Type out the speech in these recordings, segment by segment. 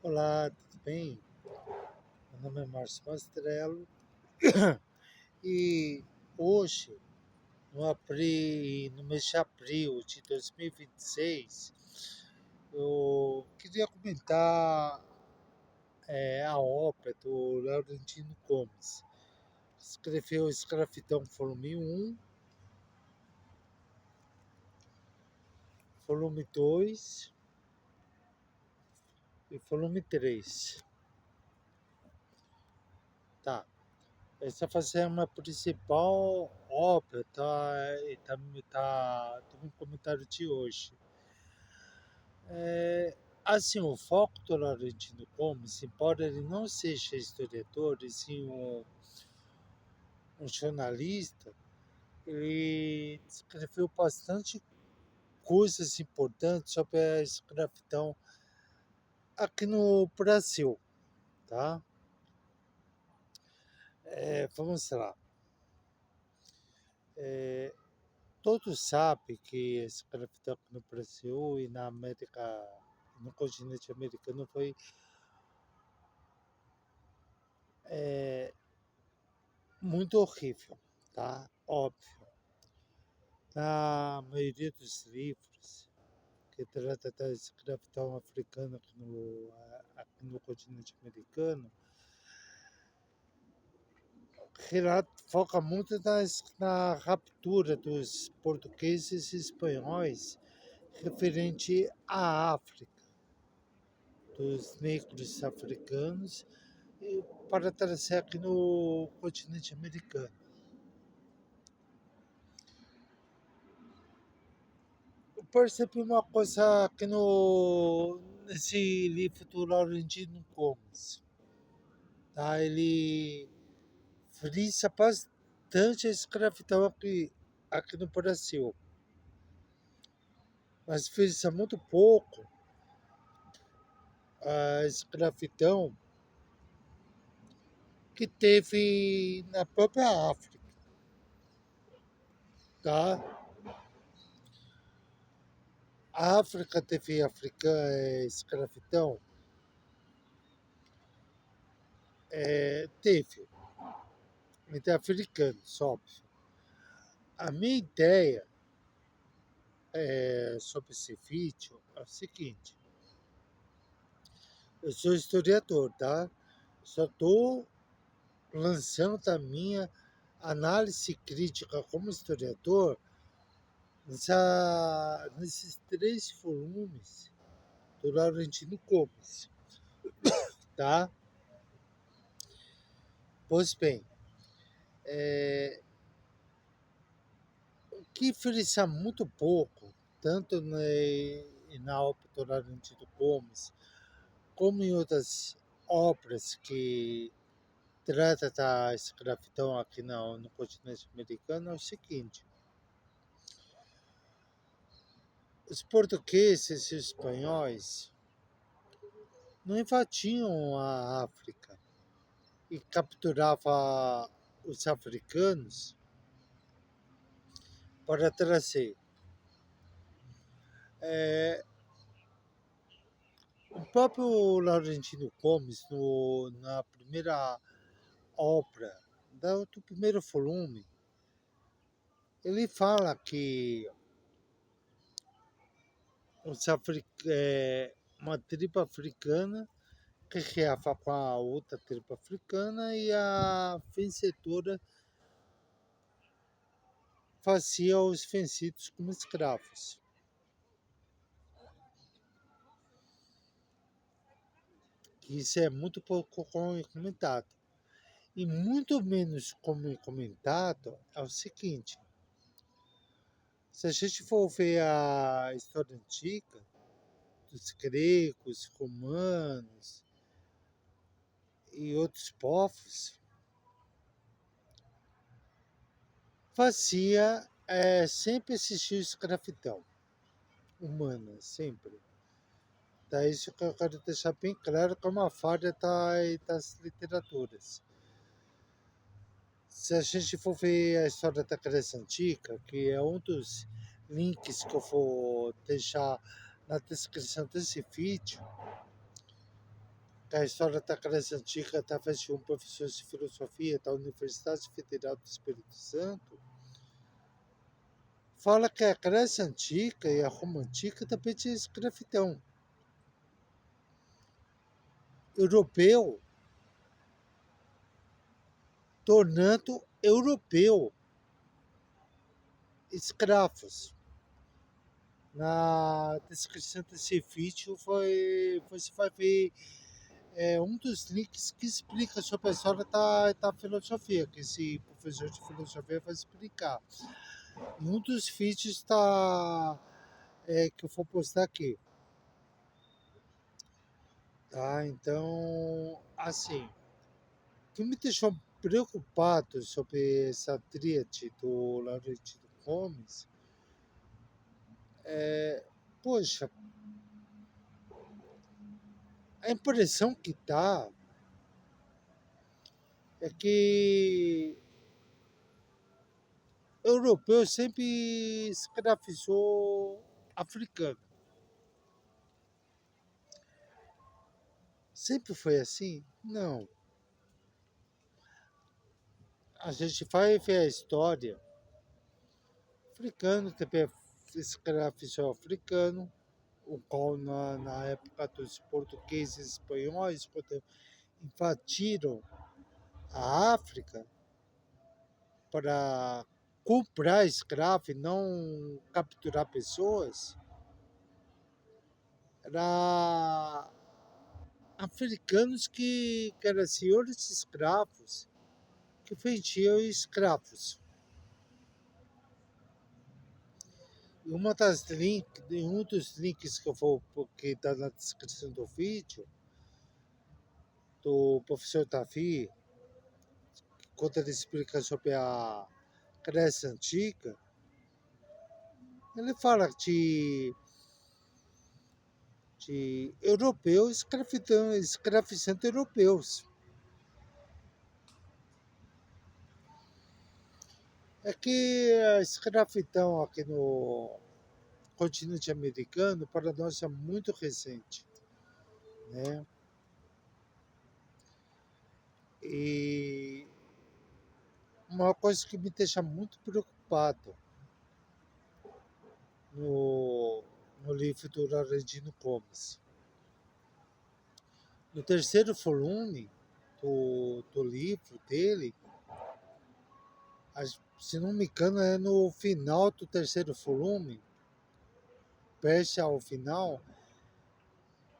Olá, tudo bem? Meu nome é Márcio Mastrello e hoje, no mês de abril de 2026, eu queria comentar a obra do Laurentino Gomes. Escreveu Escravidão, volume um, volume 2 e volume 3. Tá. Essa vai ser uma principal obra, tá? E tá no comentário de hoje. Assim, o foco do Laurentino Gomes, embora ele não seja historiador, e sim um jornalista, ele escreveu bastante coisas importantes sobre a escravidão aqui no Brasil, tá? Vamos lá. É, Todos sabem que a escravidão aqui no Brasil e na América, no continente americano, foi muito horrível, tá? Óbvio. Na maioria dos livros que trata da escravidão africana aqui no continente americano, foca muito na raptura dos portugueses e espanhóis referente à África, dos negros africanos, para trazer aqui no continente americano. Eu percebi uma coisa aqui nesse livro do Laurentino Gomes, tá? Ele frisa bastante a escravidão aqui no Brasil, mas frisa muito pouco a escravidão que teve na própria África, tá? A África teve escravidão, teve, entre africanos, óbvio. A minha ideia sobre esse vídeo é o seguinte: eu sou historiador, tá? Só estou lançando a minha análise crítica como historiador nesses três volumes do Laurentino Gomes, tá? Pois bem, o que frisa muito pouco, tanto na obra do Laurentino Gomes, como em outras obras que trata da escravidão aqui no continente americano, é o seguinte: os portugueses e os espanhóis não invadiam a África e capturava os africanos para trazer. É, o próprio Laurentino Gomes, na primeira obra do primeiro volume, ele fala que uma tribo africana guerreava com a outra tribo africana e a vencedora fazia os vencidos como escravos. Isso é muito pouco comentado. E muito menos comentado é o seguinte: se a gente for ver a história antiga dos gregos, romanos e outros povos, sempre existiu escravidão humana, sempre. Tá, isso que eu quero deixar bem claro como a falha das literaturas. Se a gente for ver a história da Grécia Antiga, que é um dos links que eu vou deixar na descrição desse vídeo, que a história da Grécia Antiga através de um professor de filosofia da Universidade Federal do Espírito Santo, fala que a Grécia Antiga e a Roma Antiga também tinha escravidão. Europeu tornando europeu escravos. Na descrição desse vídeo você vai ver um dos links que explica sobre a história da filosofia, que esse professor de filosofia vai explicar. E um dos vídeos que eu vou postar aqui. Tá? Então, assim, o que me deixou preocupado sobre essa tríade do Laurentino Gomes é, poxa, a impressão que dá é que o europeu sempre escravizou africano. Sempre foi assim? Não. A gente vai ver a história. Africano também escravizou africano, o qual na época dos portugueses e espanhóis, quando invadiram a África para comprar escravo e não capturar pessoas, era africanos que eram senhores de escravos que vendiam escravos. E um dos links que eu vou que está na descrição do vídeo, do professor Tafi, quando ele explica sobre a Grécia Antiga, ele fala de europeus escravizando europeus. É que a escravidão aqui no continente americano, para nós, é muito recente, né? E uma coisa que me deixa muito preocupado no, no livro do Laurentino Gomes. No terceiro volume do livro dele, se não me engano, é no final do terceiro volume, perto ao final,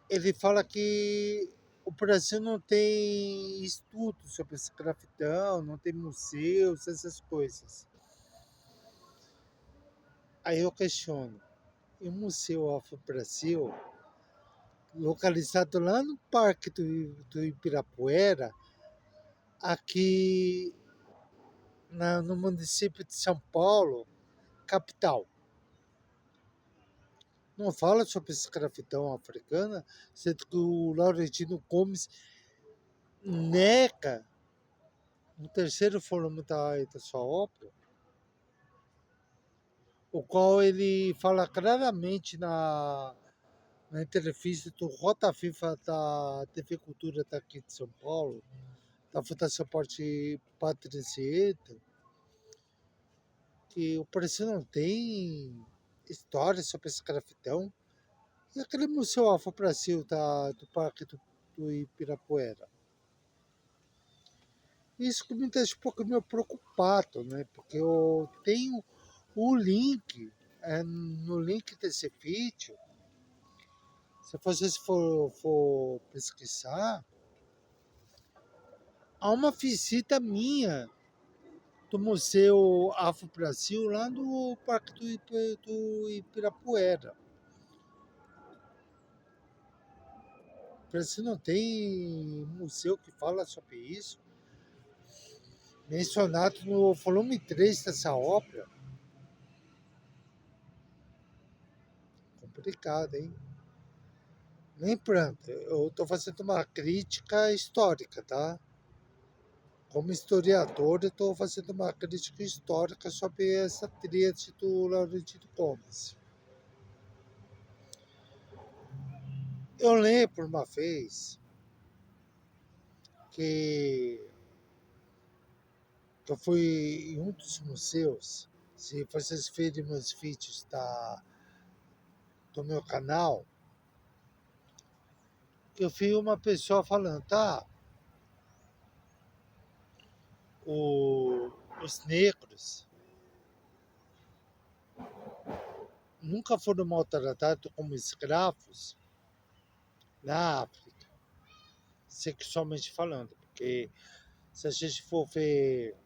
ele fala que o Brasil não tem estudo sobre escravidão, não tem museus, essas coisas. Aí eu questiono, e o Museu Afro-Brasil, localizado lá no Parque do Ibirapuera, aqui no município de São Paulo, capital. Não fala sobre escravidão africana, sendo que o Laurentino Gomes nega no terceiro volume da sua obra, o qual ele fala claramente na entrevista do Rota Viva da TV Cultura daqui de São Paulo, da Fundação Patricieta, que o Brasil não tem história sobre escravidão. E aquele Museu Afro-Brasil do Parque do Ibirapuera. Isso que me deixa um pouco meio preocupado, né? Porque eu tenho o link, no link desse vídeo, se você for pesquisar, há uma visita minha do Museu Afro-Brasil lá no Parque do Ibirapuera. O Brasil não tem museu que fala sobre isso. Mencionado no volume 3 dessa obra. Complicado, hein? Lembrando, eu estou fazendo uma crítica histórica, tá? Como historiador, eu estou fazendo uma crítica histórica sobre essa tríade do Laurentino Gomes. Eu lembro uma vez que eu fui em um dos museus. Se vocês verem meus vídeos do meu canal, eu vi uma pessoa falando, tá, os negros nunca foram maltratados como escravos na África, sexualmente falando, porque se a gente for ver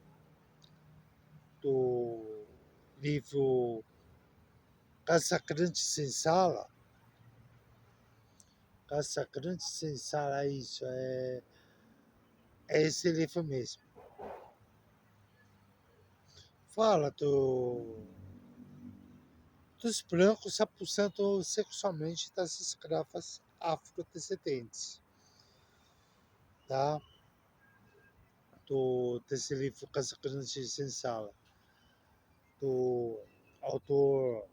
do livro Caça Grande Senzala, Caça Grande Senzala, é isso, é esse livro mesmo. Fala dos brancos abusando sexualmente das escravas afrodescendentes, tá? Desse livro Caça Grande Senzala, do autor.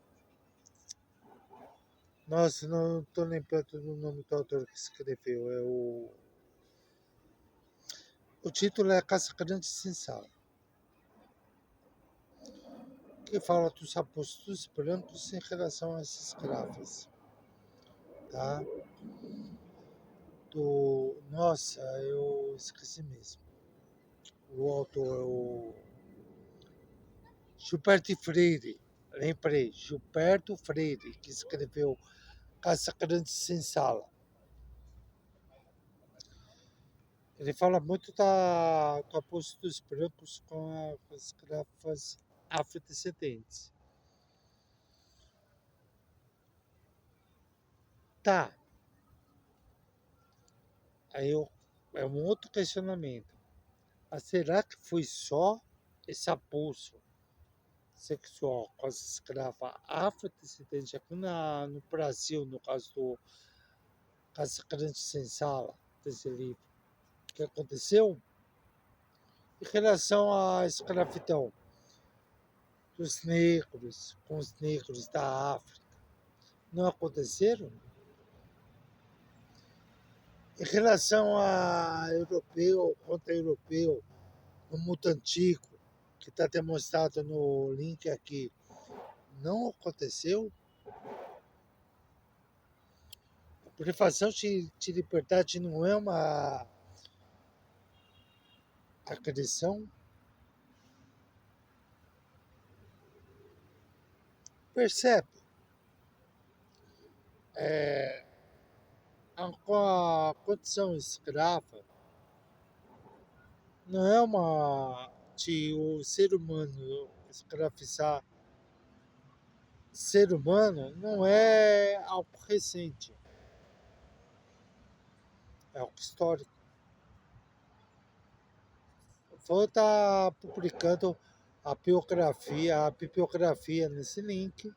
Nossa, não estou lembrando do nome do autor que escreveu. O título é Caça Grande Senzala, que fala dos abusos dos brancos em relação às escravas, tá? Nossa, eu esqueci mesmo. O autor, o Gilberto Freire, lembrei, Gilberto Freire, que escreveu Caça Grande Senzala. Ele fala muito do abuso dos brancos com as escravas afrodescendentes. Tá, aí é um outro questionamento. Mas será que foi só esse abuso sexual com as escravas afrodescendentes aqui no Brasil, no caso do Caça Grande Senzala, desse livro, que aconteceu? Em relação à escravidão dos negros com os negros da África, não aconteceram? Em relação a europeu contra europeu, no mundo antigo, que está demonstrado no link aqui, não aconteceu? A privação de liberdade não é uma agressão? Percebe? É, com a condição escrava, não é uma de o ser humano escravizar ser humano, não é algo recente, é algo histórico. Vou estar publicando a bibliografia nesse link,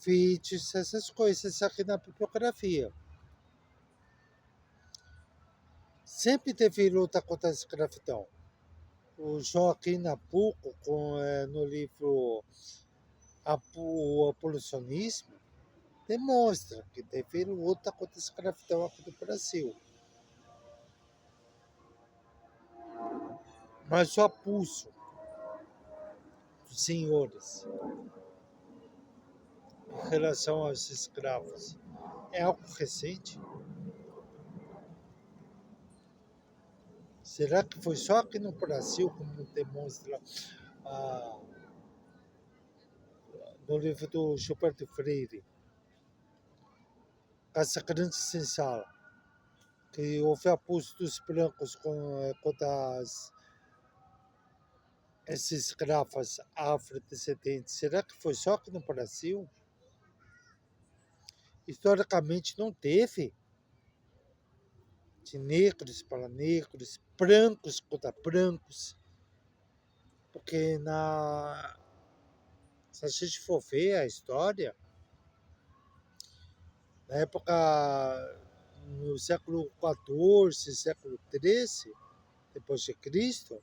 vídeos, essas coisas aqui na bibliografia. Sempre teve luta contra a escravidão. O Joaquim Nabuco, no livro O Abolicionismo, demonstra que teve luta contra a escravidão aqui no Brasil. Mas o abuso dos senhores em relação aos escravos é algo recente? Será que foi só aqui no Brasil, como demonstra ah, no livro do Gilberto Freire, Caça Grande Senzala, que houve abuso dos brancos contra esses escravas afrodescendentes? Será que foi só aqui no Brasil? Historicamente não teve de negros para negros, brancos contra brancos, porque se a gente for ver a história, na época, no século XIV, século XIII, depois de Cristo,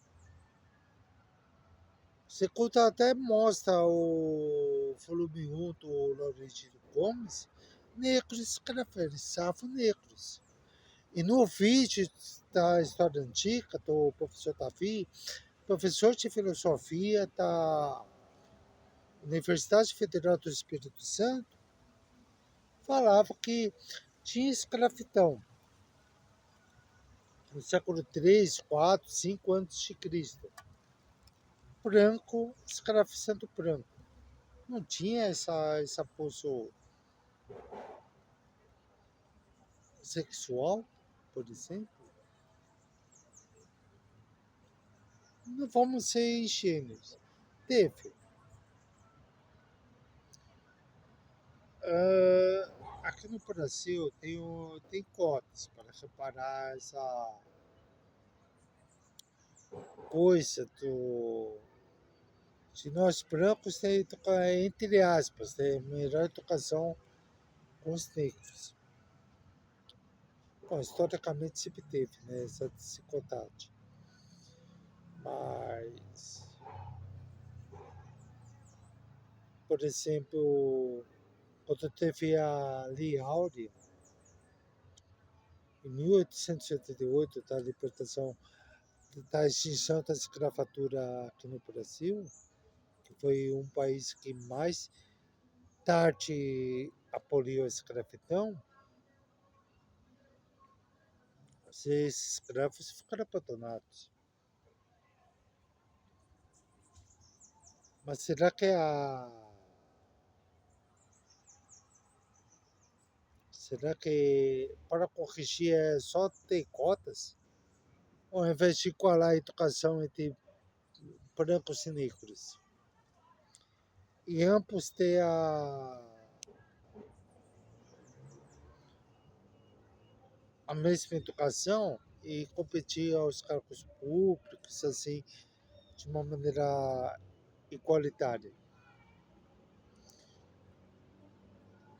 você conta até mostra o volume 1 do Laurentino Gomes, negros escravizavam negros. E no vídeo da história antiga do professor Davi, professor de filosofia da Universidade Federal do Espírito Santo, falava que tinha escravidão no século 3, 4, 5 antes de Cristo. Branco escravizando branco. Não tinha esse abuso sexual, por exemplo. Não vamos ser ingênuos. Teve. Aqui no Brasil tem cotas para reparar essa coisa de nós brancos ter, entre aspas, ter melhor educação com os negros. Bom, historicamente sempre teve, né, essa desigualdade. Mas, por exemplo, quando teve a Lei Áurea, em 1888, da libertação, da extinção da escravatura aqui no Brasil, que foi um país que mais tarde aboliu a escravidão, esses escravos ficaram abandonados. Mas será que para corrigir é só ter cotas? Ou ao invés de igualar a educação entre brancos e negros? E ambos ter a mesma educação e competir aos cargos públicos, assim, de uma maneira igualitária.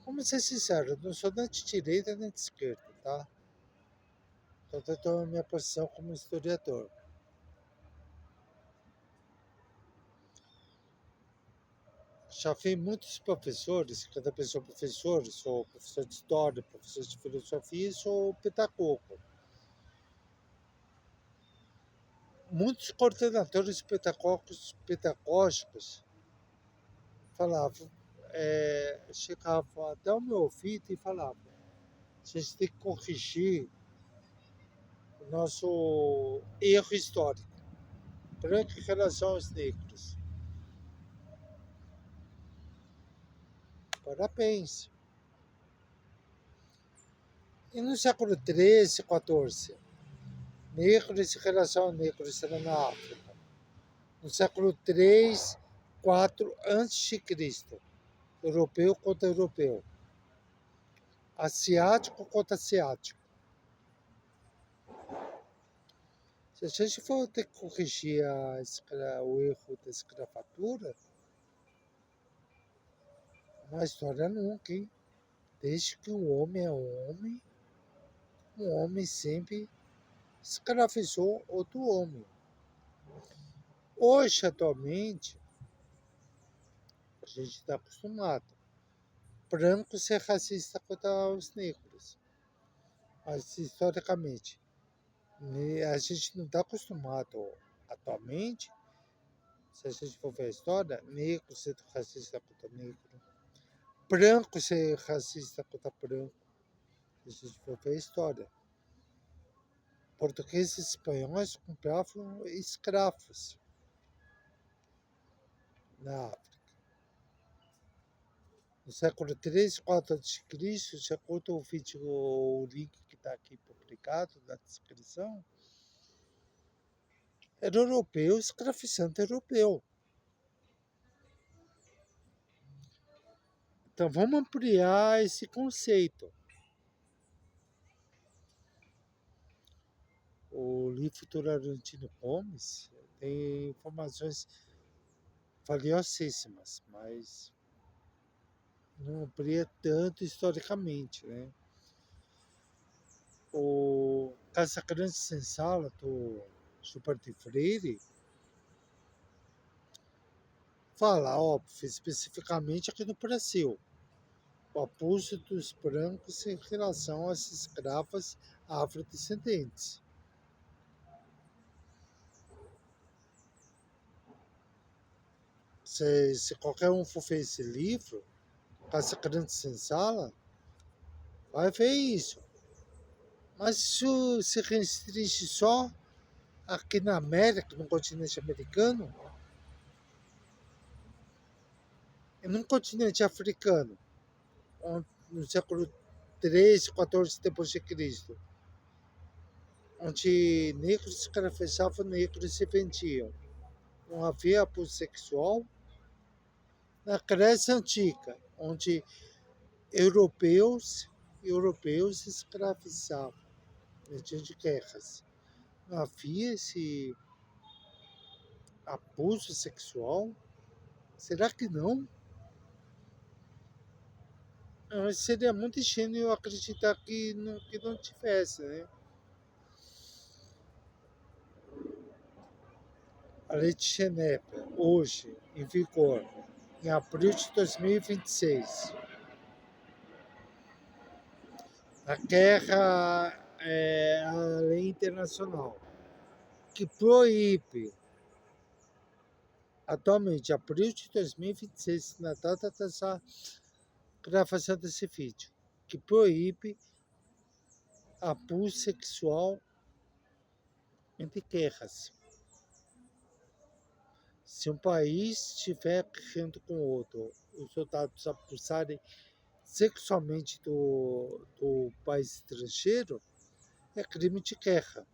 Vamos ser sinceros, eu não sou nem de direita nem de esquerda, tá? Então, eu estou a minha posição como historiador. Já vi muitos professores, cada pessoa professor, sou professor de história, professor de filosofia e sou pedagogo. Muitos coordenadores pedagógicos falavam, chegavam até o meu ouvido e falavam, a gente tem que corrigir o nosso erro histórico, branco em relação aos negros. Parabéns. E no século XIII, XIV, negros em relação a negros era na África. No século 3, 4 antes de Cristo, europeu contra europeu, asiático contra asiático. Se a gente for ter que corrigir o erro da escravatura, na história nunca, hein? Desde que o homem é homem, o homem sempre escravizou outro homem. Hoje, atualmente, a gente está acostumado. Branco ser racista contra os negros. Mas, historicamente, a gente não está acostumado atualmente, se a gente for ver a história, negro ser racista contra negro, branco ser racista contra branco, se a gente for ver a história. Portugueses e espanhóis compravam escravos na África. No século 3, 4 a.C., de acordo com o vídeo, o link que está aqui publicado na descrição, era europeu escravizando europeu. Então vamos ampliar esse conceito. O livro do Laurentino Gomes tem informações valiosíssimas, mas não amplia tanto historicamente, né? O Casa Grande Senzala, do Gilberto Freire, fala, óbvio, especificamente aqui no Brasil, o abuso dos brancos em relação às escravas afrodescendentes. Se qualquer um for ver esse livro, Casa Grande Senzala, vai ver isso. Mas isso se restringe só aqui na América, no continente americano, e no continente africano, no século 13, 14 depois de Cristo, onde negros escravizavam negros e se vendiam. Não havia abuso sexual. Na Grécia Antiga, onde europeus escravizavam mediante guerras. Não havia esse abuso sexual? Será que não? Seria muito ingênuo acreditar que não tivesse, né? A Lei de Genebra, hoje, em vigor, em abril de 2026. A guerra é a lei internacional que proíbe, atualmente, abril de 2026, na data dessa gravação desse vídeo, que proíbe abuso sexual entre guerras. Se um país estiver guerreando com outro, os soldados abusarem sexualmente do país estrangeiro, é crime de guerra.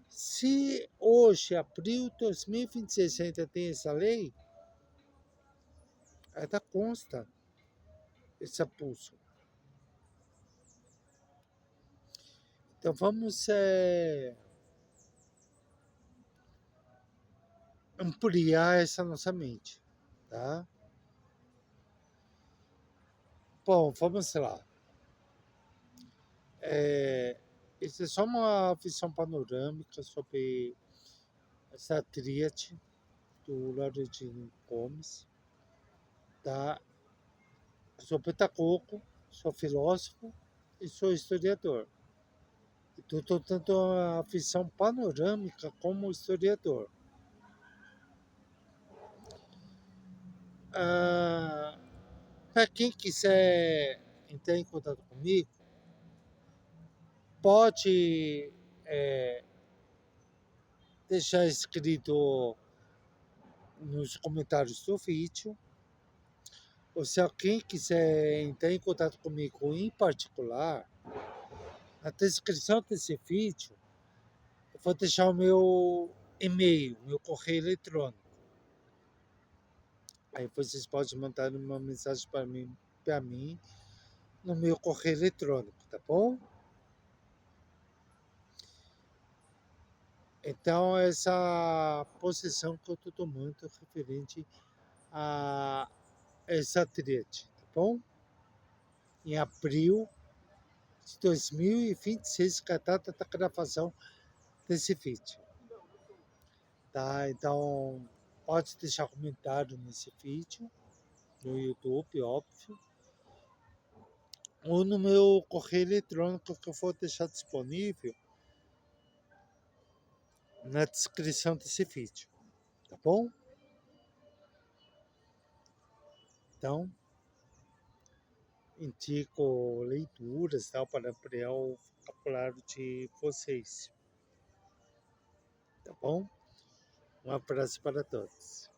Se hoje, abril de 2026, ainda tem essa lei, ainda consta esse abuso. Então vamos ampliar essa nossa mente, tá? Bom, vamos lá. Isso é só uma visão panorâmica sobre essa tríade do Laurentino Gomes, tá? Sou pedagogo, sou filósofo e sou historiador. Estou dando uma visão panorâmica como historiador. Para quem quiser entrar em contato comigo, pode deixar escrito nos comentários do vídeo, ou se alguém quiser entrar em contato comigo em particular, na descrição desse vídeo, eu vou deixar o meu e-mail, meu correio eletrônico. Aí vocês podem mandar uma mensagem para mim no meu correio eletrônico, tá bom? Então, essa posição que eu estou tomando referente a essa tríade, tá bom? Em abril de 2026, que é a data da gravação desse vídeo. Tá? Então, pode deixar comentário nesse vídeo, no YouTube, óbvio, ou no meu correio eletrônico que eu vou deixar disponível na descrição desse vídeo, tá bom? Então, indico leituras tal, para ampliar o vocabulário de vocês, tá bom? Um abraço para todos.